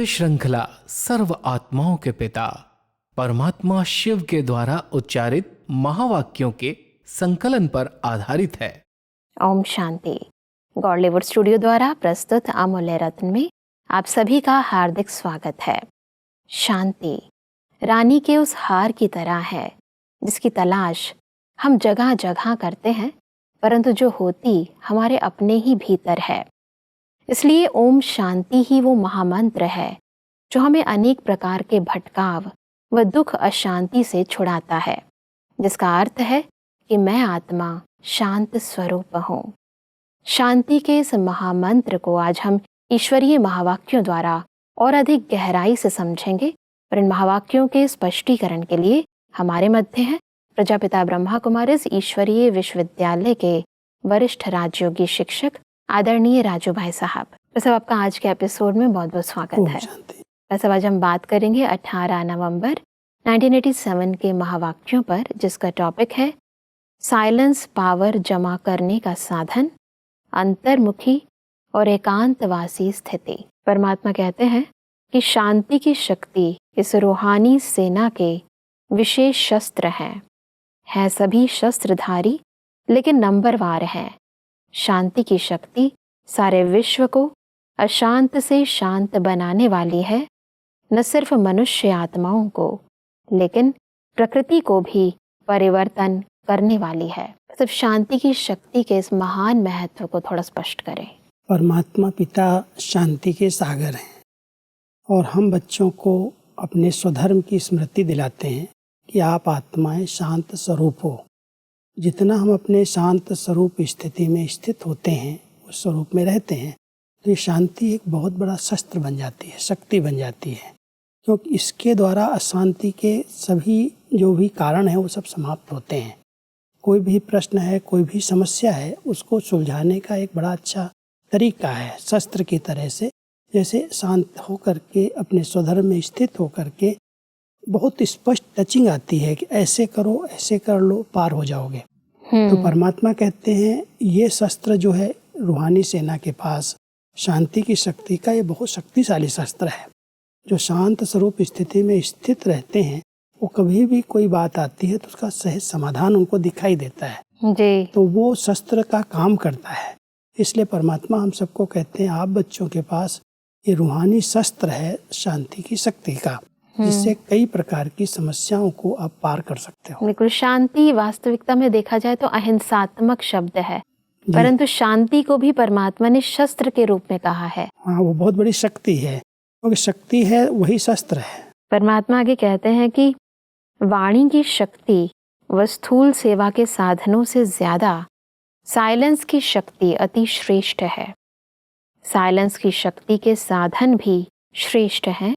श्रृंखला सर्व आत्माओं के पिता परमात्मा शिव के द्वारा उच्चारित महावाक्यों के संकलन पर आधारित है। ओम शांति। गॉडलीवुड स्टूडियो द्वारा प्रस्तुत अमूल्य रत्न में आप सभी का हार्दिक स्वागत है। शांति रानी के उस हार की तरह है जिसकी तलाश हम जगह जगह करते हैं, परंतु जो होती हमारे अपने ही भीतर है। इसलिए ओम शांति ही वो महामंत्र है जो हमें अनेक प्रकार के भटकाव व दुख अशांति से छुड़ाता है, जिसका अर्थ है कि मैं आत्मा शांत स्वरूप हूँ। शांति के इस महामंत्र को आज हम ईश्वरीय महावाक्यों द्वारा और अधिक गहराई से समझेंगे। और इन महावाक्यों के स्पष्टीकरण के लिए हमारे मध्य हैं प्रजापिता ब्रह्मा कुमारीज ईश्वरीय विश्वविद्यालय के वरिष्ठ राजयोगी शिक्षक आदरणीय राजू भाई साहब। वैसे आपका आज के एपिसोड में बहुत बहुत स्वागत है। वैसे आज हम बात करेंगे 18 नवंबर 1987 के महावाक्यों पर, जिसका टॉपिक है साइलेंस पावर जमा करने का साधन, अंतर्मुखी और एकांतवासी स्थिति। परमात्मा कहते हैं कि शांति की शक्ति इस रूहानी सेना के विशेष शस्त्र है सभी शस्त्रधारी लेकिन नंबरवार हैं। शांति की शक्ति सारे विश्व को अशांत से शांत बनाने वाली है, न सिर्फ मनुष्य आत्माओं को लेकिन प्रकृति को भी परिवर्तन करने वाली है। सिर्फ शांति की शक्ति के इस महान महत्व को थोड़ा स्पष्ट करें। परमात्मा पिता शांति के सागर हैं और हम बच्चों को अपने स्वधर्म की स्मृति दिलाते हैं कि आप आत्माएं शांत स्वरूप हो। जितना हम अपने शांत स्वरूप स्थिति में स्थित होते हैं, उस स्वरूप में रहते हैं, तो ये शांति एक बहुत बड़ा शस्त्र बन जाती है, शक्ति बन जाती है, क्योंकि इसके द्वारा अशांति के सभी जो भी कारण हैं वो सब समाप्त होते हैं। कोई भी प्रश्न है, कोई भी समस्या है, उसको सुलझाने का एक बड़ा अच्छा तरीका है शस्त्र की तरह से। जैसे शांत होकर के अपने स्वधर्म में स्थित होकर के बहुत स्पष्ट टचिंग आती है कि ऐसे करो, ऐसे कर लो, पार हो जाओगे। तो परमात्मा कहते हैं ये शस्त्र जो है रूहानी सेना के पास शांति की शक्ति का, ये बहुत शक्तिशाली शस्त्र है। जो शांत स्वरूप स्थिति में स्थित रहते हैं वो कभी भी कोई बात आती है तो उसका सहज समाधान उनको दिखाई देता है जी। तो वो शस्त्र का काम करता है। इसलिए परमात्मा हम सबको कहते हैं आप बच्चों के पास ये रूहानी शस्त्र है शांति की शक्ति का, जिससे कई प्रकार की समस्याओं को आप पार कर सकते हो। बिल्कुल। शांति वास्तविकता में देखा जाए तो अहिंसात्मक शब्द है, परंतु शांति को भी परमात्मा ने शस्त्र के रूप में कहा है। हाँ, वो बहुत बड़ी शक्ति है, क्योंकि शक्ति है वही शस्त्र है। परमात्मा आगे कहते हैं कि वाणी की शक्ति व स्थूल सेवा के साधनों से ज्यादा साइलेंस की शक्ति अति श्रेष्ठ है। साइलेंस की शक्ति के साधन भी श्रेष्ठ हैं।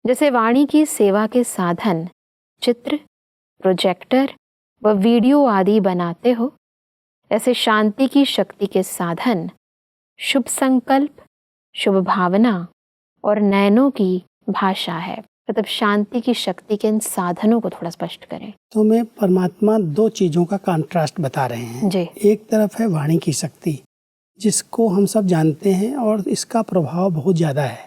जैसे वाणी की सेवा के साधन चित्र, प्रोजेक्टर व वीडियो आदि बनाते हो, ऐसे शांति की शक्ति के साधन शुभ संकल्प, शुभ भावना और नयनों की भाषा है। मतलब शांति की शक्ति के इन साधनों को थोड़ा स्पष्ट करें। तो मैं परमात्मा दो चीजों का कंट्रास्ट बता रहे हैं जी। एक तरफ है वाणी की शक्ति, जिसको हम सब जानते हैं और इसका प्रभाव बहुत ज्यादा है।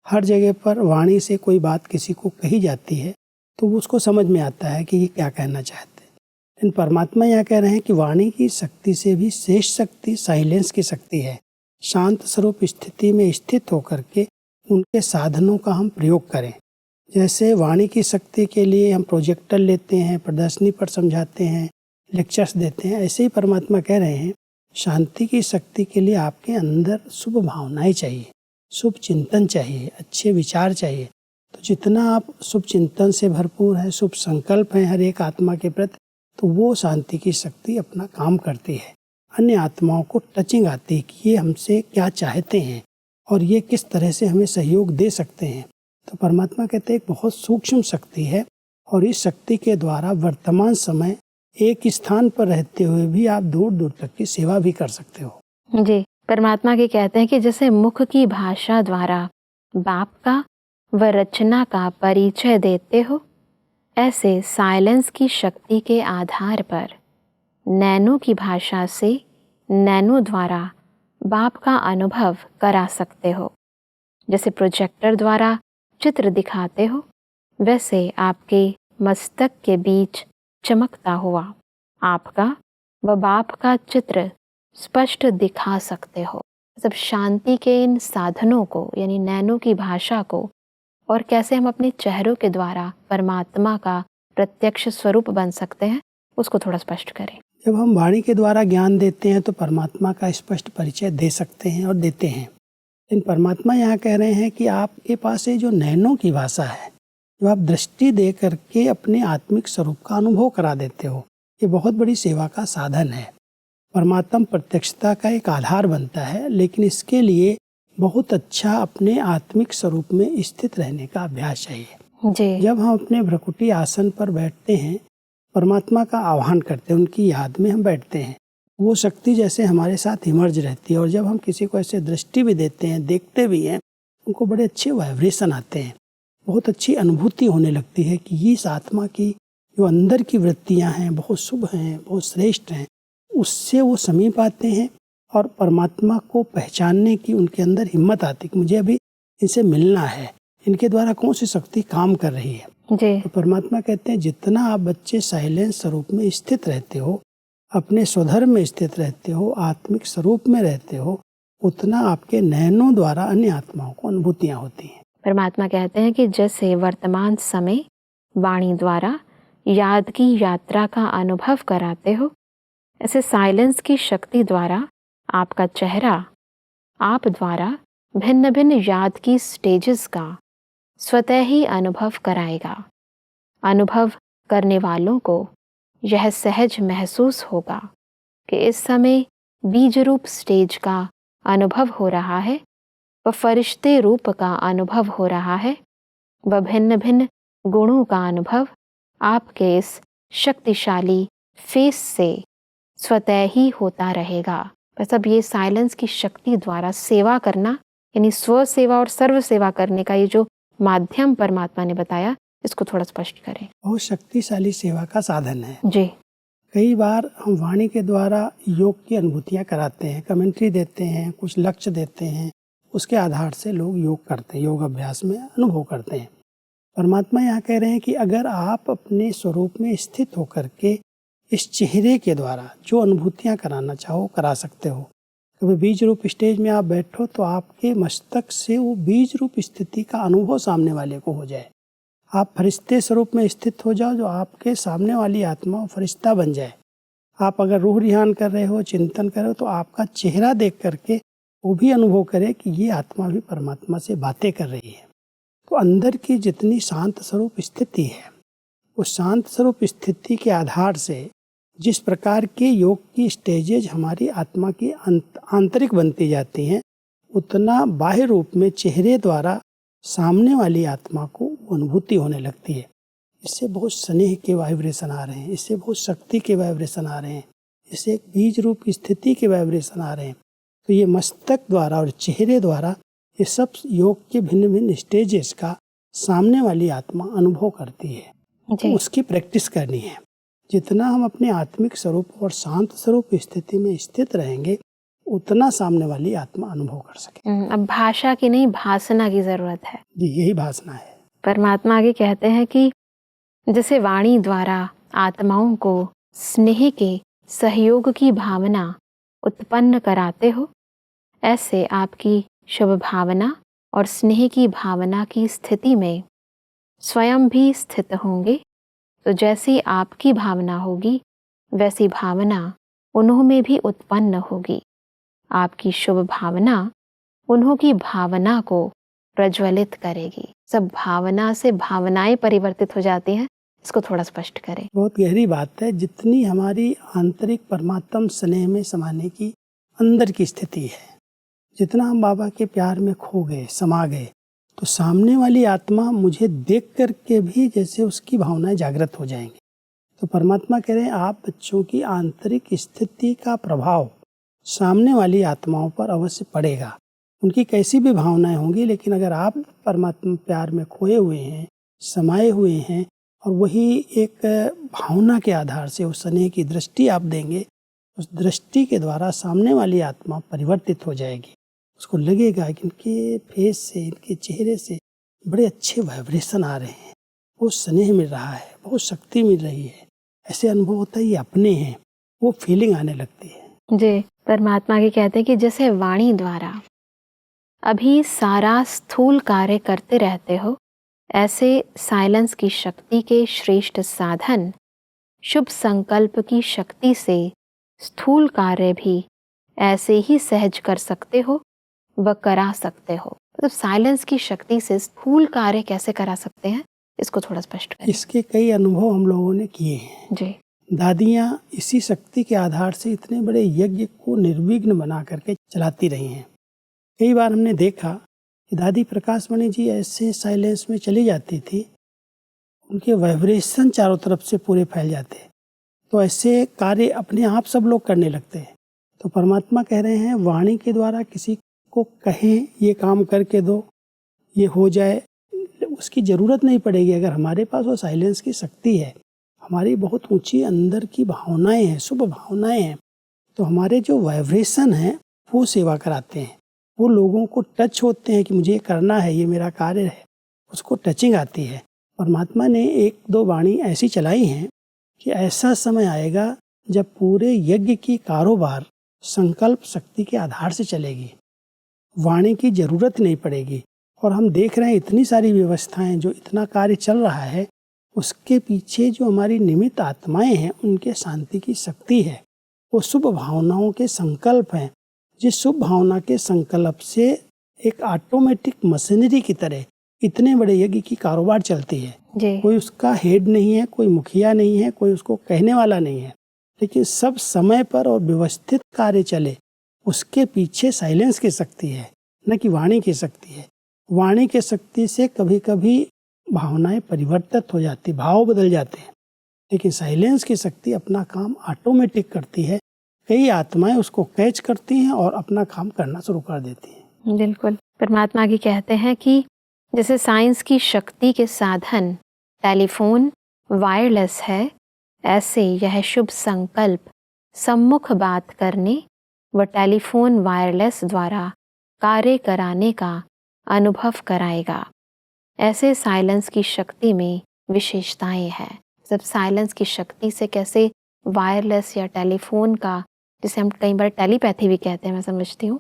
हर जगह पर वाणी से कोई बात किसी को कही जाती है तो उसको समझ में आता है कि ये क्या कहना चाहते हैं। लेकिन परमात्मा यहाँ कह रहे हैं कि वाणी की शक्ति से भी श्रेष्ठ शक्ति साइलेंस की शक्ति है। शांत स्वरूप स्थिति में स्थित होकर के उनके साधनों का हम प्रयोग करें। जैसे वाणी की शक्ति के लिए हम प्रोजेक्टर लेते हैं, प्रदर्शनी पर समझाते हैं, लेक्चर्स देते हैं, ऐसे ही परमात्मा कह रहे हैं शांति की शक्ति के लिए आपके अंदर शुभ भावनाएं चाहिए, शुभ चिंतन चाहिए, अच्छे विचार चाहिए। तो जितना आप शुभ चिंतन से भरपूर हैं, शुभ संकल्प हैं हर एक आत्मा के प्रति, तो वो शांति की शक्ति अपना काम करती है। अन्य आत्माओं को टचिंग आती है कि ये हमसे क्या चाहते हैं और ये किस तरह से हमें सहयोग दे सकते हैं। तो परमात्मा कहते हैं एक बहुत सूक्ष्म शक्ति है और इस शक्ति के द्वारा वर्तमान समय एक स्थान पर रहते हुए भी आप दूर दूर तक की सेवा भी कर सकते हो जी। परमात्मा के कहते हैं कि जैसे मुख की भाषा द्वारा बाप का व रचना का परिचय देते हो, ऐसे साइलेंस की शक्ति के आधार पर नैनो की भाषा से नैनो द्वारा बाप का अनुभव करा सकते हो। जैसे प्रोजेक्टर द्वारा चित्र दिखाते हो, वैसे आपके मस्तक के बीच चमकता हुआ आपका व बाप का चित्र स्पष्ट दिखा सकते हो। सब शांति के इन साधनों को यानी नैनों की भाषा को और कैसे हम अपने चेहरों के द्वारा परमात्मा का प्रत्यक्ष स्वरूप बन सकते हैं, उसको थोड़ा स्पष्ट करें। जब हम वाणी के द्वारा ज्ञान देते हैं तो परमात्मा का स्पष्ट परिचय दे सकते हैं और देते हैं। लेकिन परमात्मा यहाँ कह रहे हैं कि आपके पास ये जो नैनों की भाषा है, जो आप दृष्टि दे करके अपने आत्मिक स्वरूप का अनुभव करा देते हो, ये बहुत बड़ी सेवा का साधन है। परमात्मा प्रत्यक्षता का एक आधार बनता है, लेकिन इसके लिए बहुत अच्छा अपने आत्मिक स्वरूप में स्थित रहने का अभ्यास चाहिए। जी। जब हम अपने भ्रकुटी आसन पर बैठते हैं, परमात्मा का आह्वान करते हैं, उनकी याद में हम बैठते हैं, वो शक्ति जैसे हमारे साथ इमर्ज रहती है। और जब हम किसी को ऐसे दृष्टि भी देते हैं, देखते भी हैं, उनको बड़े अच्छे वाइब्रेशन आते हैं, बहुत अच्छी अनुभूति होने लगती है कि इस आत्मा की जो अंदर की वृत्तियां हैं बहुत शुभ हैं, बहुत श्रेष्ठ हैं, उससे वो समीप आते हैं और परमात्मा को पहचानने की उनके अंदर हिम्मत आती है कि मुझे अभी इनसे मिलना है, इनके द्वारा कौन सी शक्ति काम कर रही है। जी। तो परमात्मा कहते हैं जितना आप बच्चे साइलेंस स्वरूप में स्थित रहते हो, अपने स्वधर्म में स्थित रहते हो, आत्मिक स्वरूप में रहते हो, उतना आपके नयनों द्वारा अन्य आत्माओं को अनुभूतियाँ होती हैं। परमात्मा कहते हैं कि जैसे वर्तमान समय वाणी द्वारा याद की यात्रा का अनुभव कराते हो, ऐसे साइलेंस की शक्ति द्वारा आपका चेहरा आप द्वारा भिन्न भिन्न याद की स्टेजेस का स्वतः ही अनुभव कराएगा। अनुभव करने वालों को यह सहज महसूस होगा कि इस समय बीज रूप स्टेज का अनुभव हो रहा है, व फरिश्ते रूप का अनुभव हो रहा है, व भिन्न भिन्न गुणों का अनुभव आपके इस शक्तिशाली फेस से स्वतः ही होता रहेगा। बस अब ये साइलेंस की शक्ति द्वारा सेवा करना यानी स्व सेवा और सर्व सेवा करने का ये जो माध्यम परमात्मा ने बताया, इसको थोड़ा स्पष्ट करें। बहुत शक्तिशाली सेवा का साधन है। जी। कई बार हम वाणी के द्वारा योग की अनुभूतियाँ कराते हैं, कमेंट्री देते हैं, कुछ लक्ष्य देते हैं, उसके आधार से लोग योग करते हैं, योग अभ्यास में अनुभव करते हैं। परमात्मा यहाँ कह रहे हैं कि अगर आप अपने स्वरूप में स्थित होकर के इस चेहरे के द्वारा जो अनुभूतियाँ कराना चाहो करा सकते हो। कभी बीज रूप स्टेज में आप बैठो तो आपके मस्तक से वो बीज रूप स्थिति का अनुभव सामने वाले को हो जाए। आप फरिश्ते स्वरूप में स्थित हो जाओ, जो आपके सामने वाली आत्मा फरिश्ता बन जाए। आप अगर रूह रिहान कर रहे हो, चिंतन कर रहे हो, तो आपका चेहरा देख करके वो भी अनुभव करे कि ये आत्मा भी परमात्मा से बातें कर रही है। तो अंदर की जितनी शांत स्वरूप स्थिति है, उस शांत स्वरूप स्थिति के आधार से जिस प्रकार के योग की स्टेजेज हमारी आत्मा की आंतरिक बनती जाती हैं, उतना बाह्य रूप में चेहरे द्वारा सामने वाली आत्मा को अनुभूति होने लगती है। इससे बहुत स्नेह के वाइब्रेशन आ रहे हैं, इससे बहुत शक्ति के वाइब्रेशन आ रहे हैं, इससे एक बीज रूप स्थिति के वाइब्रेशन आ रहे हैं। तो ये मस्तक द्वारा और चेहरे द्वारा ये सब योग के भिन्न भिन्न स्टेजेस का सामने वाली आत्मा अनुभव करती है। तो उसकी प्रैक्टिस करनी है। जितना हम अपने आत्मिक स्वरूप और शांत स्वरूप स्थिति में स्थित रहेंगे, उतना सामने वाली आत्मा अनुभव कर सके। अब भाषा की नहीं, भासना की जरूरत है। जी, यही भासना है। परमात्मा आगे कहते हैं कि जैसे वाणी द्वारा आत्माओं को स्नेह के सहयोग की भावना उत्पन्न कराते हो, ऐसे आपकी शुभ भावना और स्नेह की भावना की स्थिति में स्वयं भी स्थित होंगे। तो जैसी आपकी भावना होगी, वैसी भावना उन्हों में भी उत्पन्न होगी। आपकी शुभ भावना उन्हों की भावना को प्रज्वलित करेगी। सब भावना से भावनाएं परिवर्तित हो जाती हैं, इसको थोड़ा स्पष्ट करें। बहुत गहरी बात है। जितनी हमारी आंतरिक परमात्म स्नेह में समाने की अंदर की स्थिति है, जितना हम बाबा के प्यार में खो गए, समा गए, तो सामने वाली आत्मा मुझे देख करके भी जैसे उसकी भावनाएं जागृत हो जाएंगी। तो परमात्मा कह रहे हैं आप बच्चों की आंतरिक स्थिति का प्रभाव सामने वाली आत्माओं पर अवश्य पड़ेगा। उनकी कैसी भी भावनाएं होंगी, लेकिन अगर आप परमात्मा प्यार में खोए हुए हैं, समाये हुए हैं, और वही एक भावना के आधार से उस स्नेह की दृष्टि आप देंगे, उस दृष्टि के द्वारा सामने वाली आत्मा परिवर्तित हो जाएगी। उसको लगेगा कि इनके फेस से, इनके चेहरे से बड़े अच्छे वाइब्रेशन आ रहे हैं, बहुत स्नेह मिल रहा है, बहुत शक्ति मिल रही है, ऐसे अनुभव होता है ये अपने हैं, वो फीलिंग आने लगती है। जी, परमात्मा के कहते हैं कि जैसे वाणी द्वारा अभी सारा स्थूल कार्य करते रहते हो, ऐसे साइलेंस की शक्ति के श्रेष्ठ साधन शुभ संकल्प की शक्ति से स्थूल कार्य भी ऐसे ही सहज कर सकते हो व करा सकते हो। मतलब साइलेंस की शक्ति से स्थूल कार्य कैसे करा सकते हैं, इसको थोड़ा स्पष्ट करें। इसके कई अनुभव हम लोगों ने किए हैं। जी, दादियाँ इसी शक्ति के आधार से इतने बड़े यज्ञ को निर्विघ्न बना करके चलाती रही हैं। कई बार हमने देखा कि दादी प्रकाश मणि जी ऐसे साइलेंस में चली जाती थी, उनके वाइब्रेशन चारों तरफ से पूरे फैल जाते, तो ऐसे कार्य अपने आप सब लोग करने लगते हैं। तो परमात्मा कह रहे हैं वाणी के द्वारा किसी को कहें ये काम करके दो, ये हो जाए, उसकी ज़रूरत नहीं पड़ेगी। अगर हमारे पास वो साइलेंस की शक्ति है, हमारी बहुत ऊंची अंदर की भावनाएं हैं, शुभ भावनाएं हैं, तो हमारे जो वाइब्रेशन हैं वो सेवा कराते हैं, वो लोगों को टच होते हैं कि मुझे ये करना है, ये मेरा कार्य है, उसको टचिंग आती है। परमात्मा ने एक दो वाणी ऐसी चलाई हैं कि ऐसा समय आएगा जब पूरे यज्ञ की कारोबार संकल्प शक्ति के आधार से चलेगी, वाणी की जरूरत नहीं पड़ेगी। और हम देख रहे हैं इतनी सारी व्यवस्थाएं, जो इतना कार्य चल रहा है, उसके पीछे जो हमारी निमित्त आत्माएं हैं, उनके शांति की शक्ति है, वो शुभ भावनाओं के संकल्प हैं। जिस शुभ भावना के संकल्प से एक ऑटोमेटिक मशीनरी की तरह इतने बड़े यज्ञ की कारोबार चलती है। कोई उसका हेड नहीं है, कोई मुखिया नहीं है, कोई उसको कहने वाला नहीं है, लेकिन सब समय पर और व्यवस्थित कार्य चले, उसके पीछे साइलेंस की शक्ति है, न कि वाणी की शक्ति है। वाणी की शक्ति से कभी कभी भावनाएं परिवर्तित हो जाती, भाव बदल जाते हैं, लेकिन साइलेंस की शक्ति अपना काम ऑटोमेटिक करती है। कई आत्माएं उसको कैच करती हैं और अपना काम करना शुरू कर देती हैं। बिल्कुल, परमात्मा आगे कहते हैं कि जैसे साइंस की शक्ति के साधन टेलीफोन वायरलेस है, ऐसे यह शुभ संकल्प सम्मुख बात करने व टेलीफोन वायरलेस द्वारा कार्य कराने का अनुभव कराएगा। ऐसे साइलेंस की शक्ति में विशेषताएं हैं। जब साइलेंस की शक्ति से कैसे वायरलेस या टेलीफोन का, जिसे हम कई बार टेलीपैथी भी कहते हैं, मैं समझती हूँ,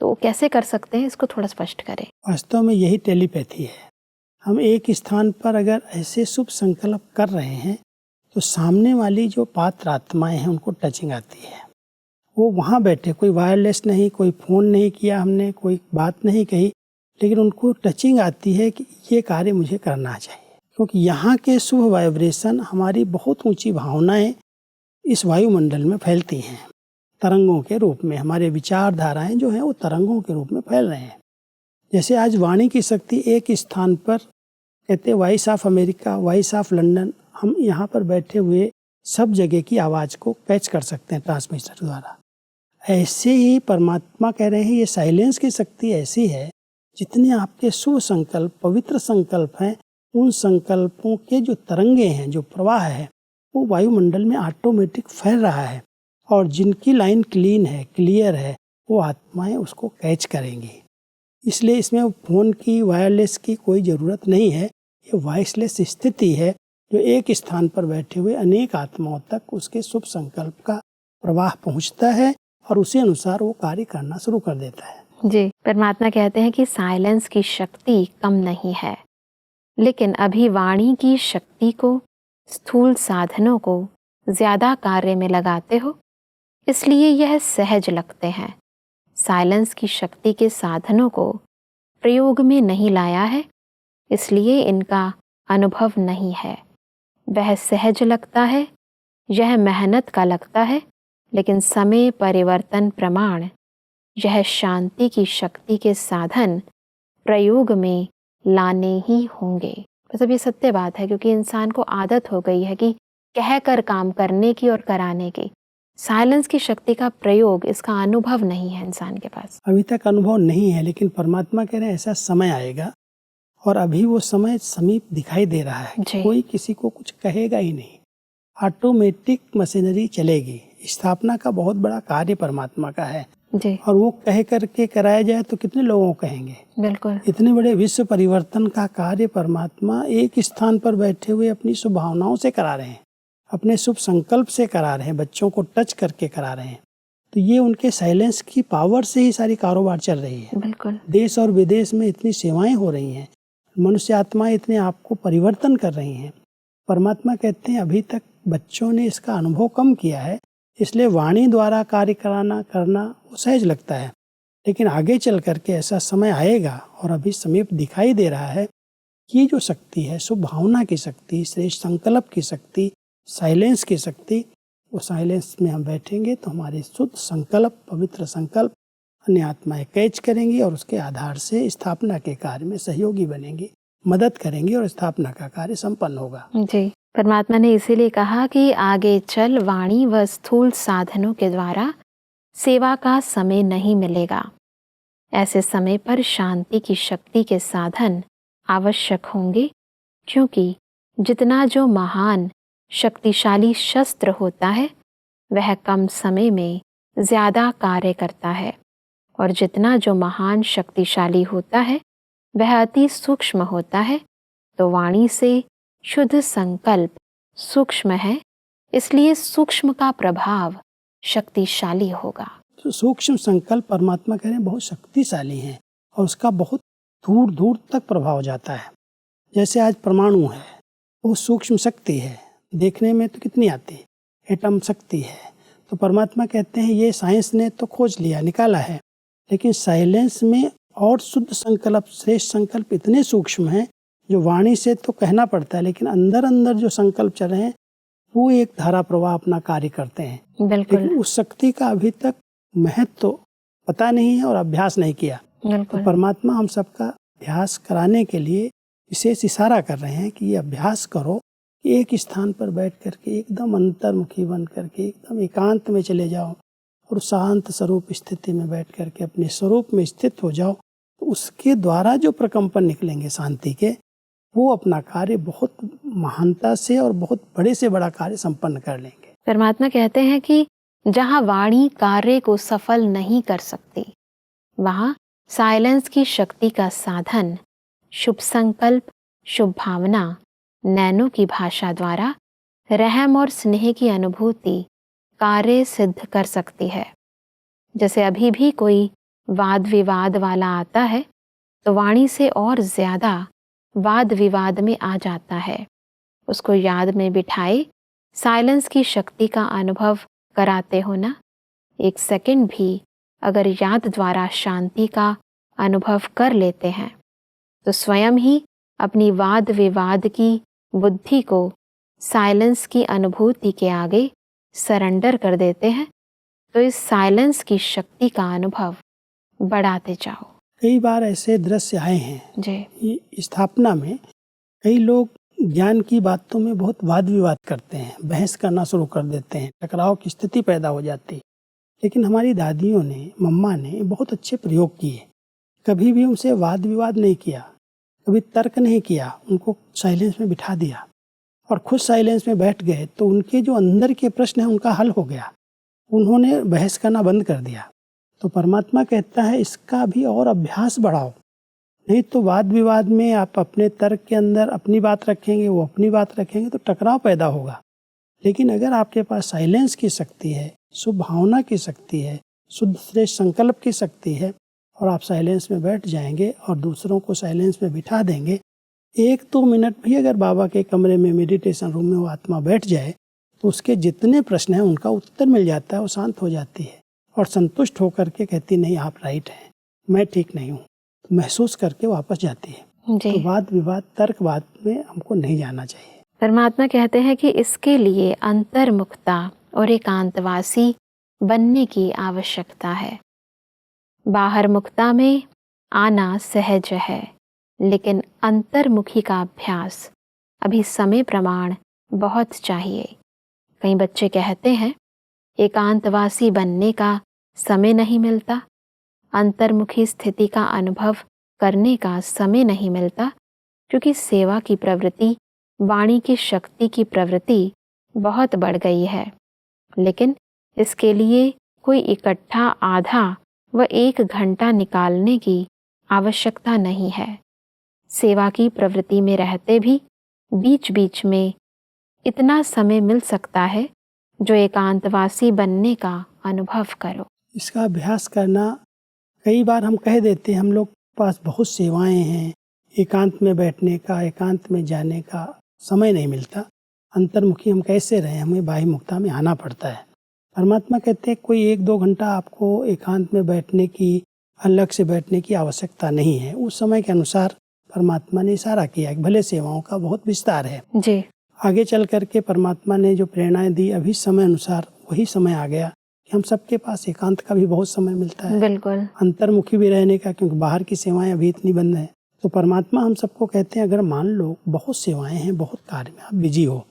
तो कैसे कर सकते हैं, इसको थोड़ा स्पष्ट करें। वास्तव में यही टेलीपैथी है। हम एक स्थान पर अगर ऐसे शुभ संकल्प कर रहे हैं तो सामने वाली जो पात्र आत्माएं हैं उनको टचिंग आती है। वो वहाँ बैठे, कोई वायरलेस नहीं, कोई फ़ोन नहीं किया हमने, कोई बात नहीं कही, लेकिन उनको टचिंग आती है कि ये कार्य मुझे करना चाहिए, क्योंकि यहाँ के शुभ वाइब्रेशन हमारी बहुत ऊंची भावनाएं इस वायुमंडल में फैलती हैं तरंगों के रूप में। हमारे विचारधाराएं जो हैं वो तरंगों के रूप में फैल रहे हैं। जैसे आज वाणी की शक्ति एक स्थान पर, कहते voice of America, voice of London, हम यहाँ पर बैठे हुए सब जगह की आवाज़ को कैच कर सकते हैं ट्रांसमीटर द्वारा। ऐसे ही परमात्मा कह रहे हैं ये साइलेंस की शक्ति ऐसी है, जितने आपके शुभ संकल्प, पवित्र संकल्प हैं, उन संकल्पों के जो तरंगे हैं, जो प्रवाह है, वो वायुमंडल में ऑटोमेटिक फैल रहा है। और जिनकी लाइन क्लीन है, क्लियर है, वो आत्माएं उसको कैच करेंगी। इसलिए इसमें फ़ोन की, वायरलेस की कोई ज़रूरत नहीं है। ये वॉइसलेस स्थिति है जो एक स्थान पर बैठे हुए अनेक आत्माओं तक उसके शुभ संकल्प का प्रवाह पहुंचता है और उसी अनुसार वो कार्य करना शुरू कर देता है। जी, परमात्मा कहते हैं कि साइलेंस की शक्ति कम नहीं है, लेकिन अभी वाणी की शक्ति को, स्थूल साधनों को ज़्यादा कार्य में लगाते हो, इसलिए यह सहज लगते हैं। साइलेंस की शक्ति के साधनों को प्रयोग में नहीं लाया है, इसलिए इनका अनुभव नहीं है। वह सहज लगता है, यह मेहनत का लगता है, लेकिन समय परिवर्तन प्रमाण यह शांति की शक्ति के साधन प्रयोग में लाने ही होंगे। मतलब ये सत्य बात है, क्योंकि इंसान को आदत हो गई है कि कहकर काम करने की और कराने की। साइलेंस की शक्ति का प्रयोग, इसका अनुभव नहीं है इंसान के पास। अभी तक अनुभव नहीं है, लेकिन परमात्मा कह रहे हैं ऐसा समय आएगा, और अभी वो समय समीप दिखाई दे रहा है। कोई किसी को कुछ कहेगा ही नहीं, ऑटोमेटिक मशीनरी चलेगी। स्थापना का बहुत बड़ा कार्य परमात्मा का है। जी और वो कह करके कराया जाए तो कितने लोगों को कहेंगे। बिल्कुल। इतने बड़े विश्व परिवर्तन का कार्य परमात्मा एक स्थान पर बैठे हुए अपनी शुभ भावनाओं से करा रहे हैं, अपने शुभ संकल्प से करा रहे हैं, बच्चों को टच करके करा रहे हैं। तो ये उनके साइलेंस की पावर से ही सारी कारोबार चल रही है। बिल्कुल। देश और विदेश में इतनी सेवाएं हो रही हैं, मनुष्य आत्माएं इतने आप को परिवर्तन कर रही हैं। परमात्मा कहते हैं अभी तक बच्चों ने इसका अनुभव कम किया है, इसलिए वाणी द्वारा कार्य करना वो सहज लगता है। लेकिन आगे चल करके ऐसा समय आएगा और अभी समीप दिखाई दे रहा है कि ये जो शक्ति है, शुभ भावना की शक्ति, श्रेष्ठ संकल्प की शक्ति, साइलेंस की शक्ति, वो साइलेंस में हम बैठेंगे तो हमारे शुद्ध संकल्प, पवित्र संकल्प अन्य आत्माएं कैच करेंगी और उसके आधार से स्थापना के कार्य में सहयोगी बनेंगी, मदद करेंगी और स्थापना का कार्य संपन्न होगा। जी, परमात्मा ने इसीलिए कहा कि आगे चल वाणी व स्थूल साधनों के द्वारा सेवा का समय नहीं मिलेगा। ऐसे समय पर शांति की शक्ति के साधन आवश्यक होंगे, क्योंकि जितना जो महान शक्तिशाली शस्त्र होता है वह कम समय में ज्यादा कार्य करता है, और जितना जो महान शक्तिशाली होता है वह अति सूक्ष्म होता है। तो वाणी से शुद्ध संकल्प सूक्ष्म है, इसलिए सूक्ष्म का प्रभाव शक्तिशाली होगा। तो सूक्ष्म संकल्प परमात्मा कह रहे हैं बहुत शक्तिशाली हैं और उसका बहुत दूर दूर तक प्रभाव जाता है। जैसे आज परमाणु है, वो सूक्ष्म शक्ति है, देखने में तो कितनी आती है, एटम शक्ति है। तो परमात्मा कहते हैं ये साइंस ने तो खोज लिया, निकाला है, लेकिन साइलेंस में और शुद्ध संकल्प, श्रेष्ठ संकल्प इतने सूक्ष्म हैं जो वाणी से तो कहना पड़ता है, लेकिन अंदर अंदर जो संकल्प चल रहे हैं वो एक धारा प्रवाह अपना कार्य करते हैं। बिल्कुल। लेकिन उस शक्ति का अभी तक महत्व तो पता नहीं है और अभ्यास नहीं किया। तो परमात्मा हम सबका अभ्यास कराने के लिए विशेष इशारा कर रहे हैं कि ये अभ्यास करो, एक स्थान पर बैठ करके एकदम अंतर्मुखी बन करके एकदम एकांत में चले जाओ और शांत स्वरूप स्थिति में बैठ करके अपने स्वरूप में स्थित हो जाओ। तो उसके द्वारा जो प्रकंपन निकलेंगे शांति के, वो अपना कार्य बहुत महानता से और बहुत बड़े से बड़ा कार्य संपन्न कर लेंगे। परमात्मा कहते हैं कि जहाँ वाणी कार्य को सफल नहीं कर सकती, वहाँ साइलेंस की शक्ति का साधन शुभ संकल्प, शुभ भावना, नैनो की भाषा द्वारा रहम और स्नेह की अनुभूति कार्य सिद्ध कर सकती है। जैसे अभी भी कोई वाद विवाद वाला आता है तो वाणी से और ज्यादा वाद विवाद में आ जाता है। उसको याद में बिठाए साइलेंस की शक्ति का अनुभव कराते हो ना, एक सेकंड भी अगर याद द्वारा शांति का अनुभव कर लेते हैं तो स्वयं ही अपनी वाद विवाद की बुद्धि को साइलेंस की अनुभूति के आगे सरेंडर कर देते हैं। तो इस साइलेंस की शक्ति का अनुभव बढ़ाते जाओ। कई बार ऐसे दृश्य आए हैं जी, स्थापना में कई लोग ज्ञान की बातों में बहुत वाद विवाद करते हैं, बहस करना शुरू कर देते हैं, टकराव की स्थिति पैदा हो जाती है। लेकिन हमारी दादियों ने, मम्मा ने बहुत अच्छे प्रयोग किए, कभी भी उनसे वाद विवाद नहीं किया, कभी तर्क नहीं किया, उनको साइलेंस में बिठा दिया और खुद साइलेंस में बैठ गए तो उनके जो अंदर के प्रश्न हैं उनका हल हो गया, उन्होंने बहस करना बंद कर दिया। तो परमात्मा कहता है इसका भी और अभ्यास बढ़ाओ, नहीं तो वाद विवाद में आप अपने तर्क के अंदर अपनी बात रखेंगे, वो अपनी बात रखेंगे, तो टकराव पैदा होगा। लेकिन अगर आपके पास साइलेंस की शक्ति है, शुभ भावना की शक्ति है, शुद्ध श्रेष्ठ संकल्प की शक्ति है और आप साइलेंस में बैठ जाएंगे और दूसरों को साइलेंस में बिठा देंगे, 1-2 मिनट भी अगर बाबा के कमरे में मेडिटेशन रूम में वो आत्मा बैठ जाए तो उसके जितने प्रश्न हैं उनका उत्तर मिल जाता है, वो शांत हो जाती है और संतुष्ट होकर के कहती नहीं आप राइट हैं, मैं ठीक नहीं हूँ, तो महसूस करके वापस जाती है। तो वाद विवाद तर्कवाद में हमको नहीं जाना चाहिए। परमात्मा कहते हैं कि इसके लिए अंतर्मुखता और एकांतवासी बनने की आवश्यकता है। बाहर मुक्ता में आना सहज है, लेकिन अंतर्मुखी का अभ्यास अभी समय प्रमाण बहुत चाहिए। कई बच्चे कहते हैं एकांतवासी बनने का समय नहीं मिलता, अंतर्मुखी स्थिति का अनुभव करने का समय नहीं मिलता, क्योंकि सेवा की प्रवृत्ति, वाणी की शक्ति की प्रवृत्ति बहुत बढ़ गई है। लेकिन इसके लिए कोई इकट्ठा आधा व 1 घंटा निकालने की आवश्यकता नहीं है। सेवा की प्रवृत्ति में रहते भी बीच बीच में इतना समय मिल सकता है जो एकांतवासी बनने का अनुभव करो। इसका अभ्यास करना, कई बार हम कह देते हैं हम लोग पास बहुत सेवाएं हैं, एकांत में बैठने का, एकांत में जाने का समय नहीं मिलता, अंतर्मुखी हम कैसे रहें, हमें बाह्य मुक्ता में आना पड़ता है। परमात्मा कहते हैं कोई 1-2 घंटा आपको एकांत में बैठने की, अलग से बैठने की आवश्यकता नहीं है। उस समय के अनुसार परमात्मा ने इशारा किया कि भले सेवाओं का बहुत विस्तार है जी। आगे चल करके परमात्मा ने जो प्रेरणाएं दी, अभी समय अनुसार वही समय आ गया कि हम सबके पास एकांत का भी बहुत समय मिलता है, बिल्कुल अंतर्मुखी भी रहने का, क्योंकि बाहर की सेवाएं अभी इतनी बंद हैं। तो परमात्मा हम सबको कहते हैं अगर मान लो बहुत सेवाएं हैं, बहुत कार्य में आप बिजी हो,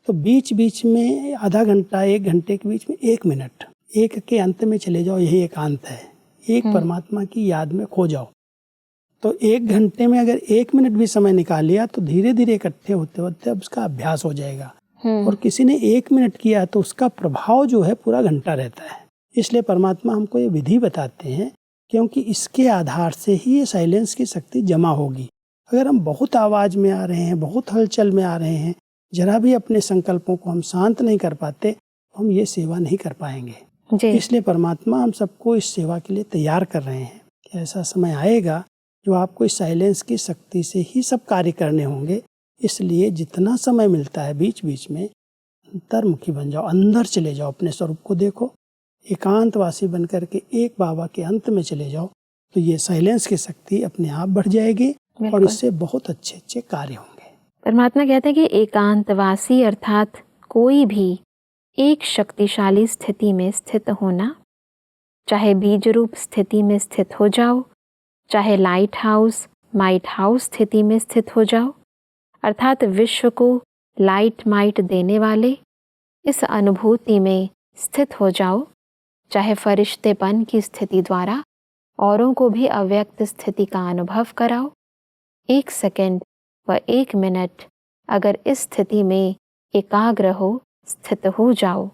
तो बीच बीच में आधा घंटा 1 घंटे के बीच में 1 मिनट एक के अंत में चले जाओ, यही एकांत है। एक परमात्मा की याद में खो जाओ। तो 1 घंटे में अगर 1 मिनट भी समय निकाल लिया तो धीरे धीरे इकट्ठे होते होते अब उसका अभ्यास हो जाएगा। और किसी ने 1 मिनट किया तो उसका प्रभाव जो है पूरा घंटा रहता है। इसलिए परमात्मा हमको ये विधि बताते हैं, क्योंकि इसके आधार से ही ये साइलेंस की शक्ति जमा होगी। अगर हम बहुत आवाज में आ रहे हैं, बहुत हलचल में आ रहे हैं, जरा भी अपने संकल्पों को हम शांत नहीं कर पाते, तो हम ये सेवा नहीं कर पाएंगे। इसलिए परमात्मा हम सबको इस सेवा के लिए तैयार कर रहे हैं कि ऐसा समय आएगा जो आपको इस साइलेंस की शक्ति से ही सब कार्य करने होंगे। इसलिए जितना समय मिलता है बीच बीच में अंतर्मुखी बन जाओ, अंदर चले जाओ, अपने स्वरूप को देखो, एकांतवासी बन करके एक बाबा के अंत में चले जाओ, तो ये साइलेंस की शक्ति अपने आप बढ़ जाएगी और इससे बहुत अच्छे अच्छे कार्य होंगे। परमात्मा कहते हैं कि एकांतवासी अर्थात कोई भी एक शक्तिशाली स्थिति में स्थित होना, चाहे बीज रूप स्थिति में स्थित हो जाओ, चाहे लाइट हाउस माइट हाउस स्थिति में स्थित हो जाओ, अर्थात विश्व को लाइट माइट देने वाले इस अनुभूति में स्थित हो जाओ, चाहे फरिश्तेपन की स्थिति द्वारा औरों को भी अव्यक्त स्थिति का अनुभव कराओ। 1 सेकंड व 1 मिनट अगर इस स्थिति में एकाग्र हो, स्थित हो जाओ,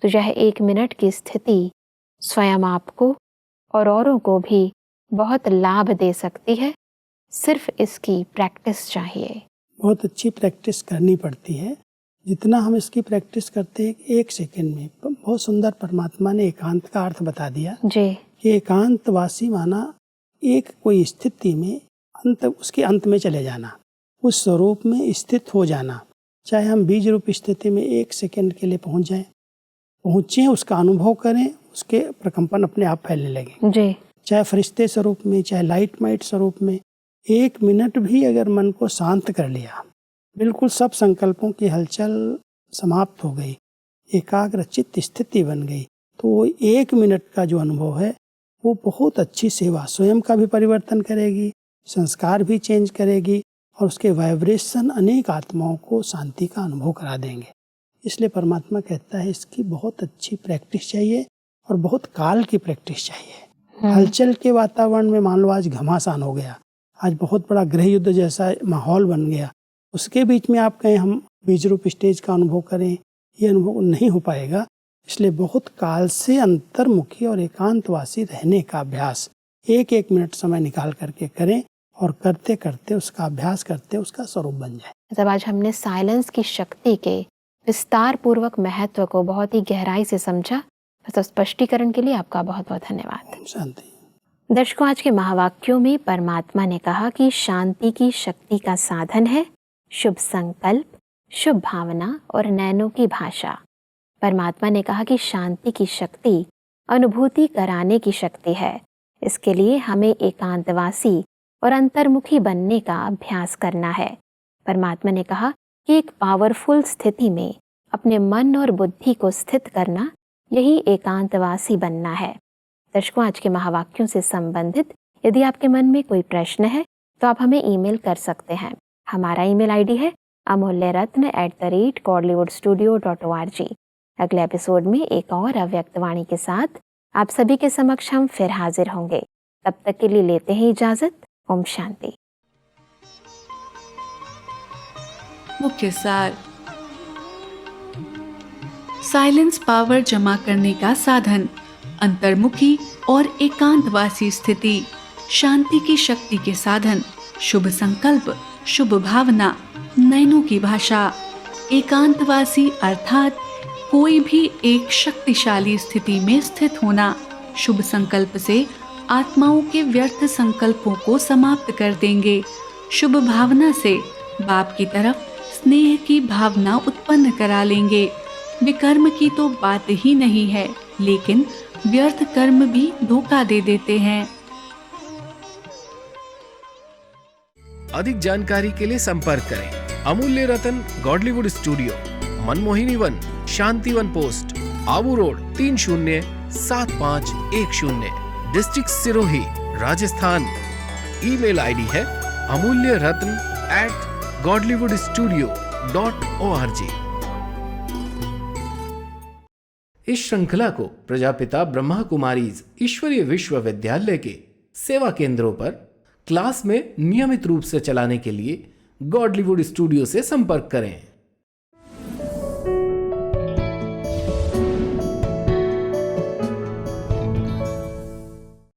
तो यह 1 मिनट की स्थिति स्वयं आपको और औरों को भी बहुत लाभ दे सकती है। सिर्फ इसकी प्रैक्टिस चाहिए। बहुत अच्छी प्रैक्टिस करनी पड़ती है। जितना हम इसकी प्रैक्टिस करते हैं 1 सेकंड में, बहुत सुंदर परमात्मा ने एकांत का अर्थ बता दिया जी कि एकांतवासी माना एक कोई स्थिति में उसके अंत में चले जाना, उस स्वरूप में स्थित हो जाना। चाहे हम बीज रूप स्थिति में 1 सेकंड के लिए पहुँचें, उसका अनुभव करें, उसके प्रकंपन अपने आप फैलने लगे। जी चाहे फरिश्ते स्वरूप में, चाहे लाइट माइट स्वरूप में 1 मिनट भी अगर मन को शांत कर लिया, बिल्कुल सब संकल्पों की हलचल समाप्त हो गई, एकाग्र चित्त स्थिति बन गई, तो वो 1 मिनट का जो अनुभव है वो बहुत अच्छी सेवा स्वयं का भी परिवर्तन करेगी, संस्कार भी चेंज करेगी और उसके वाइब्रेशन अनेक आत्माओं को शांति का अनुभव करा देंगे। इसलिए परमात्मा कहता है इसकी बहुत अच्छी प्रैक्टिस चाहिए और बहुत काल की प्रैक्टिस चाहिए। हलचल के वातावरण में मान लो आज घमासान हो गया, आज बहुत बड़ा गृह युद्ध जैसा माहौल बन गया, उसके बीच में आप कहें हम बीज रूप स्टेज का अनुभव करें, ये अनुभव नहीं हो पाएगा। इसलिए बहुत काल से अंतर्मुखी और एकांतवासी रहने का अभ्यास 1-1 मिनट समय निकाल करके करें और करते करते उसका अभ्यास करते उसका स्वरूप बन जाए। जब आज हमने साइलेंस की शक्ति के विस्तार पूर्वक महत्व को बहुत ही गहराई से समझा, तो स्पष्टीकरण के लिए आपका बहुत बहुत धन्यवाद। शांति। दर्शकों, आज के महावाक्यों में परमात्मा ने कहा कि शांति की शक्ति का साधन है शुभ संकल्प, शुभ भावना और नैनों की भाषा। परमात्मा ने कहा कि शांति की शक्ति अनुभूति कराने की शक्ति है। इसके लिए हमें एकांतवासी और अंतर्मुखी बनने का अभ्यास करना है। परमात्मा ने कहा कि एक पावरफुल स्थिति में अपने मन और बुद्धि को स्थित करना, यही एकांतवासी बनना है। दर्शकों, आज के महावाक्यों से संबंधित यदि आपके मन में कोई प्रश्न है तो आप हमें ईमेल कर सकते हैं। हमारा ईमेल आईडी है amulyaratna@godlywoodstudio.org। अगले एपिसोड में एक और अव्यक्त वाणी के साथ आप सभी के समक्ष हम फिर हाजिर होंगे। तब तक के लिए लेते हैं इजाजत। ओम शांति। मुख्य सार। साइलेंस पावर जमा करने का साधन अंतर्मुखी और एकांतवासी स्थिति, शांति की शक्ति के साधन, शुभ संकल्प, शुभ भावना, नयनों की भाषा। एकांतवासी अर्थात कोई भी एक शक्तिशाली स्थिति में स्थित होना। शुभ संकल्प से आत्माओं के व्यर्थ संकल्पों को समाप्त कर देंगे। शुभ भावना से बाप की तरफ स्नेह की भावना उत्पन्न करा लेंगे। विकर्म की तो बात ही नहीं है, लेकिन व्यर्थ कर्म भी धोखा दे देते हैं। अधिक जानकारी के लिए संपर्क करें Amulya Ratan Godlywood studio, Manmohini Van, Shantivan post, Abu road 307510, district Sirohi, Rajasthan. Email ID है amulyaratn@godlywoodstudio.org। इस श्रृंखला को प्रजापिता ब्रह्मा कुमारीज ईश्वरीय विश्वविद्यालय के सेवा केंद्रों पर क्लास में नियमित रूप से चलाने के लिए गॉडलीवुड स्टूडियो से संपर्क करें।